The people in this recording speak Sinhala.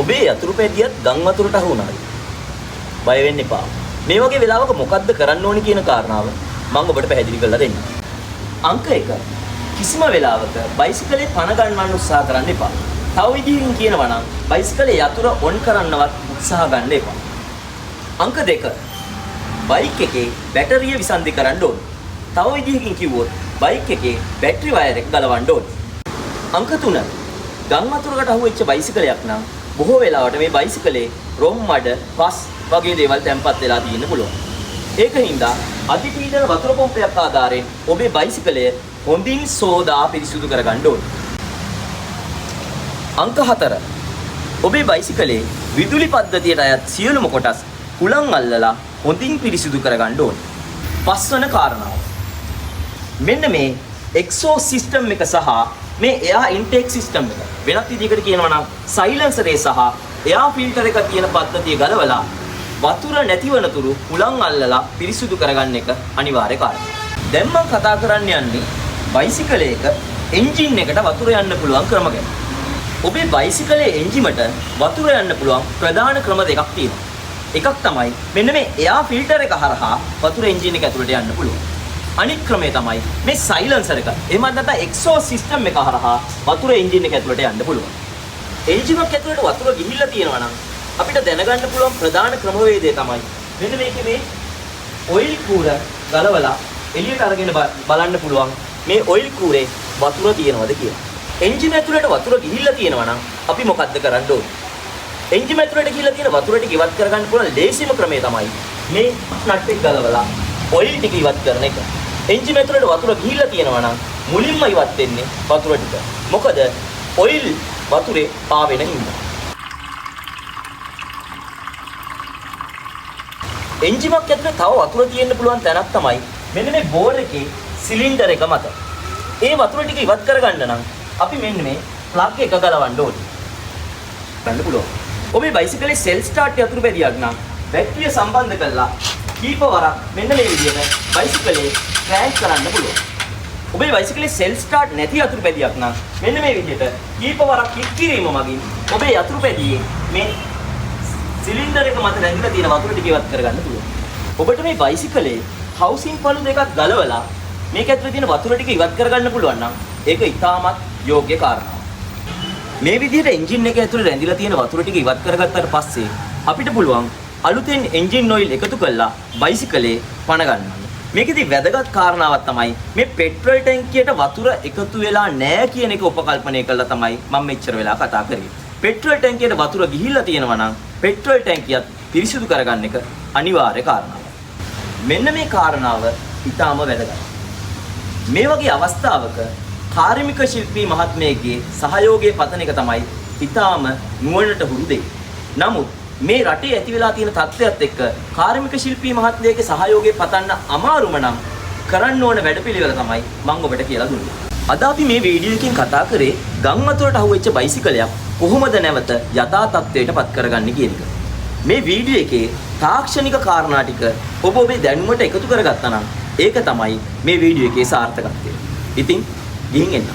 ඔබේ යතුරු පැදියත් ගම් වතුරට අහු වුණාද? බය වෙන්න එපා. මේ වගේ වෙලාවක මොකද්ද කරන්න ඕනි කියන කාරණාව මම ඔබට පැහැදිලි කරලා දෙන්නම්. අංක 1. කිසිම වෙලාවක බයිසිකලේ පණ ගන්නවන්න උත්සාහ කරන්න එපා. තව විදිහකින් කියනවා නම් බයිසිකලේ යතුර ඔන් කරන්නවත් උත්සාහ ගන්න එපා. අංක 2. බයික් එකේ බැටරිය විසන්ධි කරන්න ඕන. තව විදිහකින් කිව්වොත් බයික් එකේ බැටරි වයර් එක ගලවන්න ඕන. අංක 3. ගම් වතුරකට අහුවෙච්ච බයිසිකලයක් නම් බොහෝ වෙලාවට මේ බයිසිකලේ රොම් මඩ, පස් වගේ දේවල් තැම්පත් වෙලා තියෙන්න පුළුවන්. ඒකින්ද අධිපීඩන වතුර පොම්පයක් ආධාරයෙන් ඔබේ බයිසිකලය හොඳින් සෝදා පිරිසිදු කරගන්න ඕන. අංක 4. ඔබේ බයිසිකලේ විදුලි පද්ධතියට අයත් සියලුම කොටස් හුලං අල්ලලා හොඳින් පිරිසිදු කරගන්න ඕන. පස්වන කාරණාව. මෙන්න මේ එක්සෝස් සිස්ටම් එක සහ මේ එයා ඉන්ටේක් සිස්ටම් එක වෙනත් විදිහකට කියනවා නම් සයිලන්සරේ සහ එයා ෆිල්ටර් එක තියෙන පද්ධතිය ගලවලා වතුර නැතිවනතුරු හුලං අල්ලලා පිරිසිදු කරගන්න එක අනිවාර්ය කාරණා. දැන් මම කතා කරන්න යන්නේ බයිසිකලයක එන්ජින් එකට වතුර යන්න පුළුවන් ක්‍රම ගැන. ඔබේ බයිසිකලේ එන්ජිමට වතුර යන්න පුළුවන් ප්‍රධාන ක්‍රම දෙකක් තියෙනවා. එකක් තමයි මෙන්න මේ එයා ෆිල්ටර් එක හරහා වතුර එන්ජින් එක ඇතුළට යන්න පුළුවන්. අනිත් ක්‍රමය තමයි මේ සයිලන්සර් එක. එහෙමත් නැත්නම් එක්සෝස් සිස්ටම් එක හරහා වතුර එන්ජින් එක ඇතුළට යන්න පුළුවන්. එන්ජින් එක ඇතුළට වතුර ගිහිල්ලා තියෙනවා නම් අපිට දැනගන්න පුළුවන් ප්‍රධාන ක්‍රමවේදය තමයි මෙන්න මේකේ මේ ඔයිල් කූර ගලවලා එළියට අරගෙන බලන්න පුළුවන් මේ ඔයිල් කූරේ වතුර තියෙනවද කියලා. එන්ජින් ඇතුළට වතුර ගිහිල්ලා තියෙනවා නම් අපි මොකද්ද කරන්න ඕනේ? එන්ජින් ඇතුළට ගිහිල්ලා තියෙන වතුර ටික ඉවත් කරගන්න පුළුවන් ලේසිම ක්‍රමය තමයි මේ නට් එක ගලවලා ඔයිල් ටික ඉවත් කරන එක. එන්ජින් ඇතුළට වතුර ගිහිල්ලා තියෙනවා නම් මුලින්ම ඉවත් වෙන්නේ වතුර ටික. මොකද ඔයිල් වතුරේ පාවෙන හින්දා. එන්ජිමක් ඇතුලේ තව වතුර තියෙන්න පුළුවන් තැනක් තමයි මෙන්න මේ බෝර් එකේ සිලින්ඩර් එක මත. ඒ වතුර ටික ඉවත් කරගන්න නම් අපි මෙන්න මේ ප්ලග් එක ගලවන්න ඕනේ. ගන්න පුළුවන්. ඔබේ බයිසිකලේ සෙල් ස්ටාර්ට් යතුරු පැදියක් නම් බැටරිය සම්බන්ධ කරලා කීප වරක් මෙන්න මේ විදිහට බයිසිකලේ ක්‍රෑන්ක් කරන්න පුළුවන්. ඔබේ බයිසිකලේ සෙල් ස්ටාර්ට් නැති යතුරු පැදියක් නම් මෙන්න මේ විදිහට කීප වරක් ක්ලික් කිරීම මගින් ඔබේ යතුරු පැදියේ මේ සිලින්ඩර් එක මත රැඳිලා තියෙන වතුර ටික ඉවත් කරගන්න පුළුවන්. ඔබට මේ බයිසිකලේ හවුසින් පළු දෙකක් ගලවලා මේක ඇතුලේ තියෙන වතුර ටික ඉවත් කරගන්න පුළුවන් නම් ඒක ඉතාමත් යෝග්‍ය කාරණාවක්. මේ විදිහට එන්ජින් එක ඇතුලේ රැඳිලා තියෙන වතුර ටික ඉවත් කරගත්තාට පස්සේ අපිට පුළුවන් අලුතෙන් එන්ජින් ඔයිල් එකතු කරලා බයිසිකලේ පණ ගන්න. මේකෙදි වැදගත් කාරණාවක් තමයි මේ පෙට්‍රල් ටැංකියට වතුර එකතු වෙලා නැහැ කියන එක උපකල්පනය කළා තමයි මම මෙච්චර වෙලා කතා කරේ. පෙට්‍රල් ටැංකියට වතුර ගිහිල්ලා තියෙනවා නම් පෙට්‍රල් ටැංකියත් පිරිසිදු කරගන්න එක අනිවාර්ය කාරණාවක්. මෙන්න මේ කාරණාව ඉතාම වැදගත්. මේ වගේ අවස්ථාවක කාර්මික ශිල්පී මහත්මයෙක්ගේ සහයෝගය පතන එක තමයි ඉතාම නුවණට හුරු දෙය. නමුත් මේ රටේ ඇති වෙලා තියෙන තත්ත්වයක් එක්ක කාර්මික ශිල්පී මහත්මයෙක්ගේ සහයෝගය පතන්න අමාරුම නම් කරන්න ඕන වැඩපිළිවෙල තමයි මම ඔබට කියලා දුන්නේ. අද අපි මේ වීඩියෝ එකකින් කතා කරේ ගම් වතුරට අහුවෙච්ච බයිසිකලයක් කොහොමද නැවත යථා තත්ත්වයට පත් කරගන්නේ කියන එක. මේ වීඩියෝ එකේ තාක්ෂණික කාරණා ටික ඔබ ඔබේ දැනුමට එකතු කරගත්තා නම් ඒක තමයි මේ වීඩියෝ එකේ සාර්ථකත්වය. ඉතින් ගිහින් එන්න.